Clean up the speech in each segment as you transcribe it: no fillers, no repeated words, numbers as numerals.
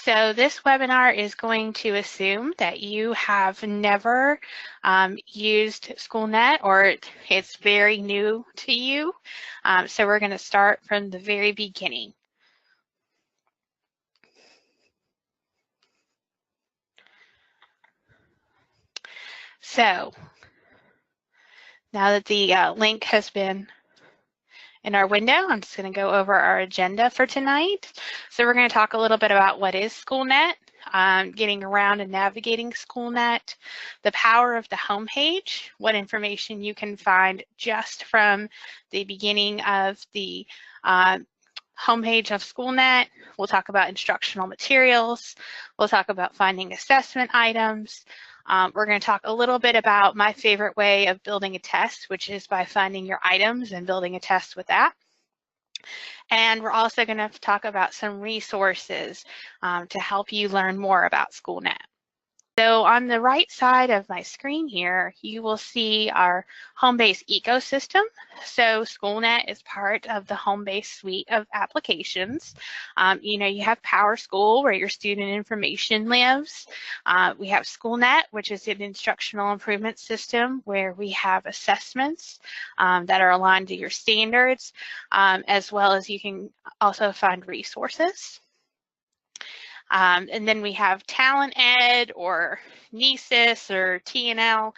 So this webinar is going to assume that you have never used Schoolnet, or it's very new to you. So we're going to start from the very beginning. So now that the link has been in our window, I'm just going to go over our agenda for tonight. So we're going to talk a little bit about what is Schoolnet, getting around and navigating Schoolnet, the power of the homepage, what information you can find just from the beginning of the homepage of Schoolnet. We'll talk about instructional materials. We'll talk about finding assessment items. We're going to talk a little bit about my favorite way of building a test, which is by finding your items and building a test with that. And we're also going to talk about some resources to help you learn more about Schoolnet. So on the right side of my screen here, you will see our home-based ecosystem. So Schoolnet is part of the home-based suite of applications. You have PowerSchool, where your student information lives. We have Schoolnet, which is an instructional improvement system where we have assessments that are aligned to your standards, as well as you can also find resources. And then we have Talent Ed or NESIS or TNL,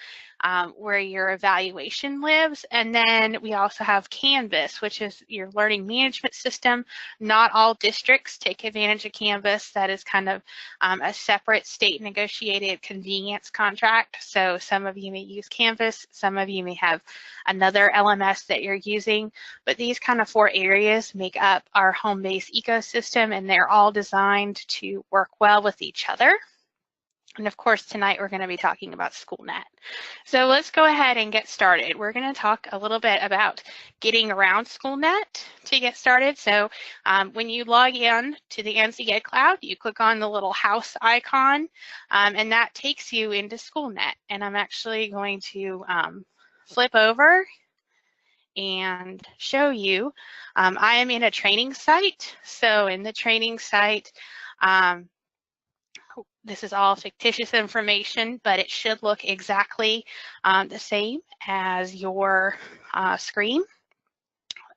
where your evaluation lives. And then we also have Canvas, which is your learning management system. Not all districts take advantage of Canvas. That is kind of a separate state negotiated convenience contract. So some of you may use Canvas, some of you may have another LMS that you're using, but these kind of 4 areas make up our home-based ecosystem, and they're all designed to work well with each other. And of course, tonight we're going to be talking about Schoolnet. So let's go ahead and get started. We're going to talk a little bit about getting around Schoolnet to get started. So when you log in to the NC Ed Cloud, you click on the little house icon, and that takes you into Schoolnet. And I'm actually going to flip over and show you. I am in a training site. So in the training site, this is all fictitious information, but it should look exactly the same as your screen.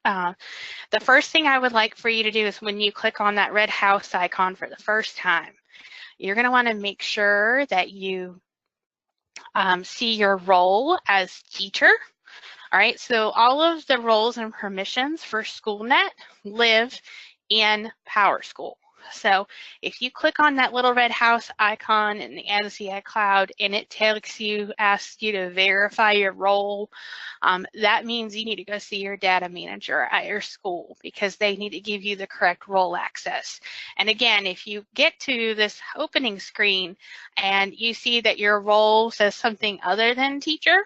The first thing I would like for you to do is when you click on that red house icon for the first time, you're going to want to make sure that you see your role as teacher. All right, so all of the roles and permissions for Schoolnet live in PowerSchool. So if you click on that little red house icon in the NC Ed Cloud and it asks you to verify your role, that means you need to go see your data manager at your school because they need to give you the correct role access. And again, if you get to this opening screen and you see that your role says something other than teacher,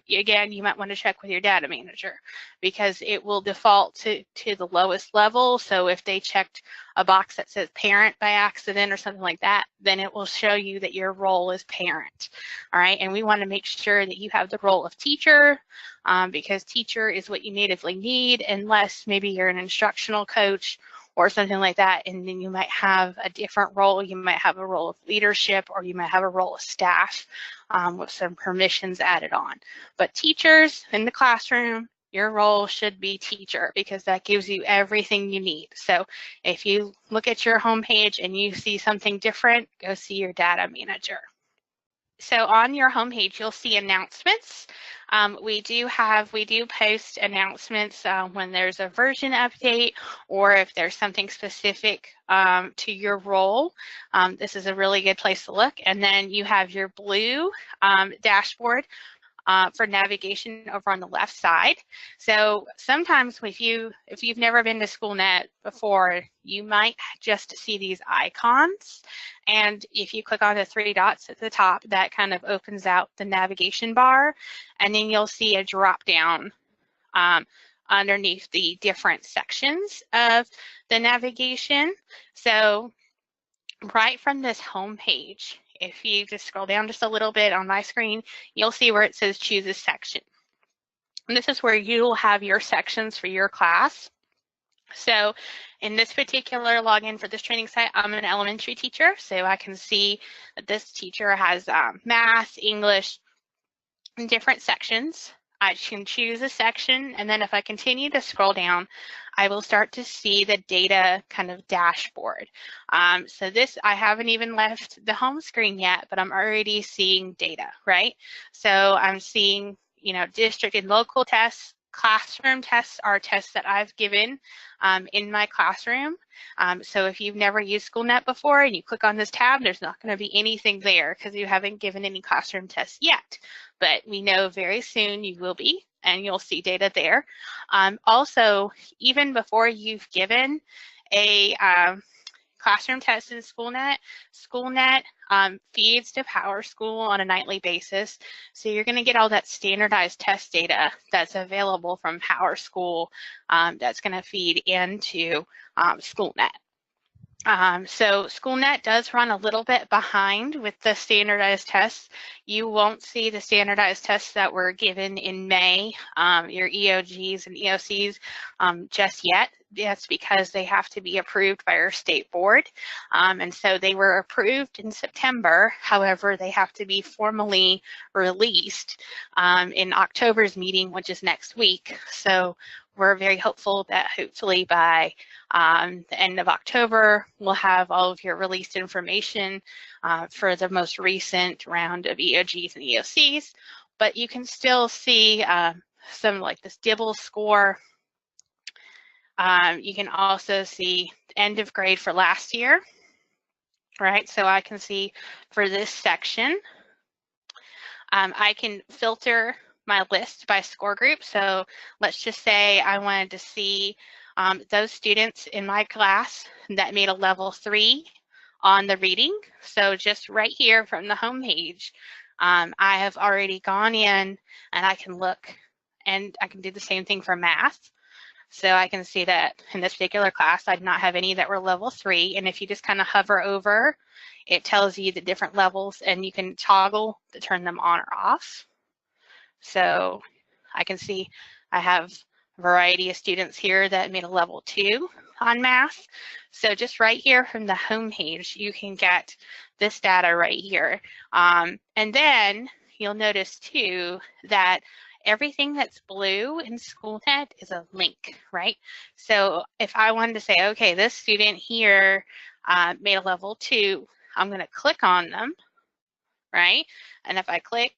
again, you might want to check with your data manager because it will default to the lowest level. So if they checked a box that says parent by accident or something like that, then it will show you that your role is parent. All right, and we want to make sure that you have the role of teacher because teacher is what you natively need, unless maybe you're an instructional coach or something like that, and then you might have a different role. You might have a role of leadership, or you might have a role of staff with some permissions added on. But teachers in the classroom, your role should be teacher because that gives you everything you need. So if you look at your homepage and you see something different, go see your data manager. So on your homepage, you'll see announcements. We do post announcements when there's a version update or if there's something specific to your role. This is a really good place to look. And then you have your blue dashboard for navigation over on the left side. So sometimes if you've never been to Schoolnet before, you might just see these icons. And if you click on the 3 dots at the top, that kind of opens out the navigation bar. And then you'll see a drop down underneath the different sections of the navigation. So right from this home page, if you just scroll down just a little bit on my screen, you'll see where it says choose a section. And this is where you'll have your sections for your class. So in this particular login for this training site, I'm an elementary teacher, so I can see that this teacher has math, English, in different sections. I can choose a section, and then if I continue to scroll down, I will start to see the data kind of dashboard. So this, I haven't even left the home screen yet, but I'm already seeing data, right? So I'm seeing, you know, district and local tests. Classroom tests are tests that I've given in my classroom. So if you've never used Schoolnet before and you click on this tab, there's not going to be anything there because you haven't given any classroom tests yet. But we know very soon you will be, and you'll see data there. Also, even before you've given a classroom test in Schoolnet, Schoolnet feeds to PowerSchool on a nightly basis. So you're going to get all that standardized test data that's available from PowerSchool that's going to feed into Schoolnet. So Schoolnet does run a little bit behind with the standardized tests. You won't see the standardized tests that were given in May, your EOGs and EOCs just yet. That's because they have to be approved by our state board. And so they were approved in September. However, they have to be formally released in October's meeting, which is next week. So we're very hopeful that hopefully by the end of October, we'll have all of your released information for the most recent round of EOGs and EOCs, but you can still see some like this DIBEL score. You can also see end of grade for last year, right? So I can see for this section, I can filter my list by score group. So let's just say I wanted to see those students in my class that made a level 3 on the reading. So just right here from the home page, I have already gone in and I can look, and I can do the same thing for math. So I can see that in this particular class, I did not have any that were level 3. And if you just kind of hover over, it tells you the different levels, and you can toggle to turn them on or off. So I can see I have a variety of students here that made a level 2 on math. So just right here from the home page, you can get this data right here. And then you'll notice too that everything that's blue in Schoolnet is a link, right? So if I wanted to say, okay, this student here made a level 2, I'm going to click on them, right? And if I click,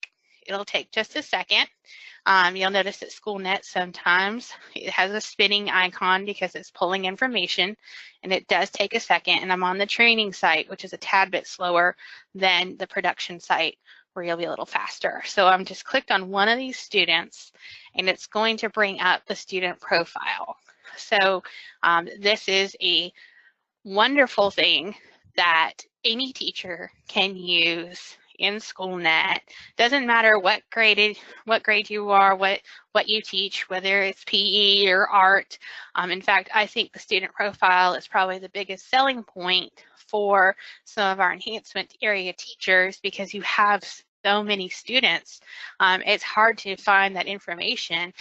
it'll take just a second. You'll notice that Schoolnet sometimes it has a spinning icon because it's pulling information, and it does take a second. And I'm on the training site, which is a tad bit slower than the production site, where you'll be a little faster. So I'm just clicked on one of these students, and it's going to bring up the student profile. So this is a wonderful thing that any teacher can use in Schoolnet. Doesn't matter what grade you are, what you teach, whether it's PE or art. In fact, I think the student profile is probably the biggest selling point for some of our enhancement area teachers, because you have so many students. It's hard to find that information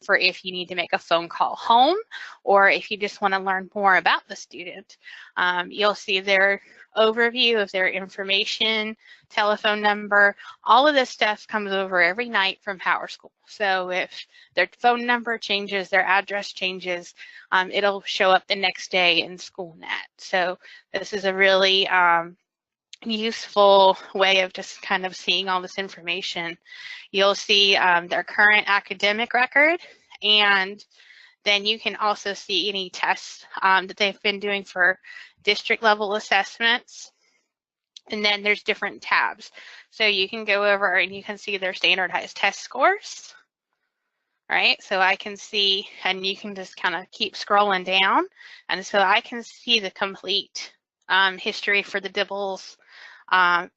for if you need to make a phone call home, or if you just want to learn more about the student. You'll see their overview of their information, telephone number. All of this stuff comes over every night from PowerSchool. So if their phone number changes, their address changes, it'll show up the next day in Schoolnet. So this is a really useful way of just kind of seeing all this information. You'll see their current academic record, and then you can also see any tests that they've been doing for district level assessments. And then there's different tabs. So you can go over and you can see their standardized test scores, right? So I can see, and you can just kind of keep scrolling down. And so I can see the complete history for the DIBELs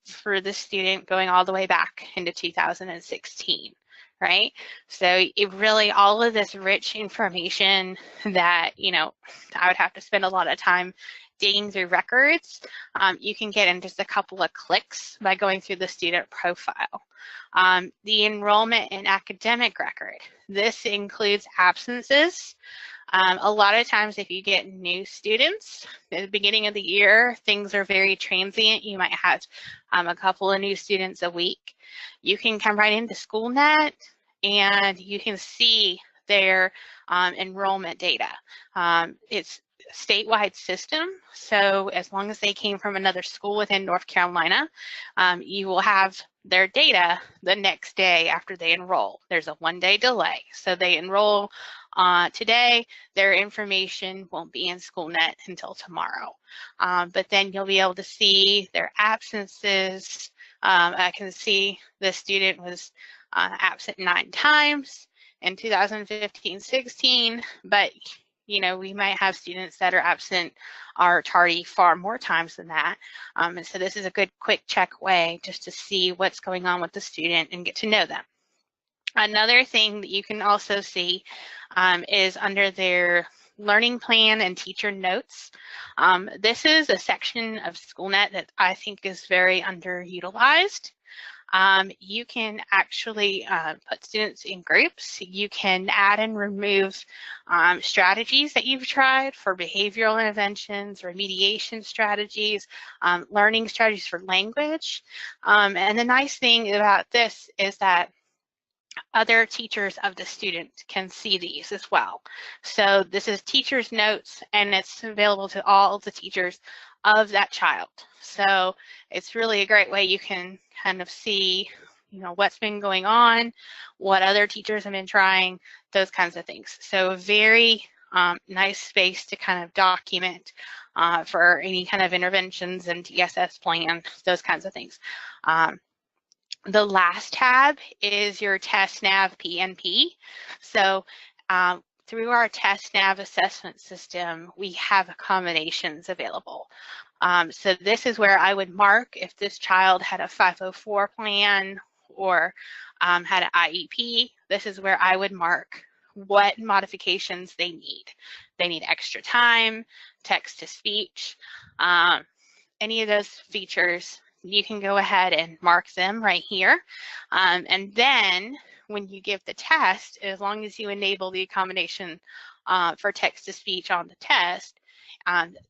for the student going all the way back into 2016, right? So it really, all of this rich information that, you know, I would have to spend a lot of time digging through records, you can get in just a couple of clicks by going through the student profile. The enrollment and academic record, this includes absences. A lot of times if you get new students at the beginning of the year, things are very transient. You might have a couple of new students a week. You can come right into Schoolnet and you can see their enrollment data. It's a statewide system, so as long as they came from another school within North Carolina, you will have their data the next day after they enroll. There's a 1-day delay. So they enroll today, their information won't be in Schoolnet until tomorrow. But then you'll be able to see their absences. I can see the student was absent 9 times in 2015-16, but you know, we might have students that are absent or tardy far more times than that. And so this is a good quick check way just to see what's going on with the student and get to know them. Another thing that you can also see is under their learning plan and teacher notes. This is a section of Schoolnet that I think is very underutilized. You can actually put students in groups. You can add and remove strategies that you've tried for behavioral interventions, remediation strategies, learning strategies for language. And the nice thing about this is that other teachers of the student can see these as well. So this is teacher's notes and it's available to all the teachers of that child. So it's really a great way you can kind of see, you know, what's been going on, what other teachers have been trying, those kinds of things. So a very nice space to kind of document for any kind of interventions and DSS plan, those kinds of things. The last tab is your TestNav PNP. So through our TestNav assessment system, we have accommodations available. So this is where I would mark if this child had a 504 plan or had an IEP. This is where I would mark what modifications they need. They need extra time, text to speech, any of those features. You can go ahead and mark them right here. And then when you give the test, as long as you enable the accommodation for text to speech on the test,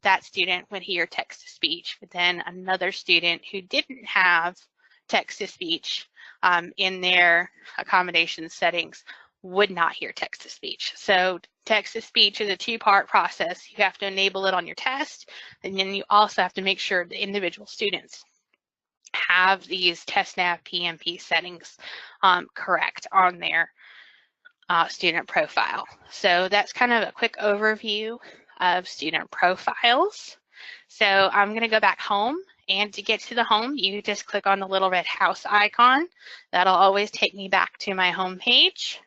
that student would hear text to speech. But then another student who didn't have text to speech in their accommodation settings would not hear text to speech. So text to speech is a 2-part process. You have to enable it on your test, and then you also have to make sure the individual students have these TestNav PNP settings correct on their student profile. So that's kind of a quick overview of student profiles. So I'm going to go back home, and to get to the home, you just click on the little red house icon. That'll always take me back to my home page.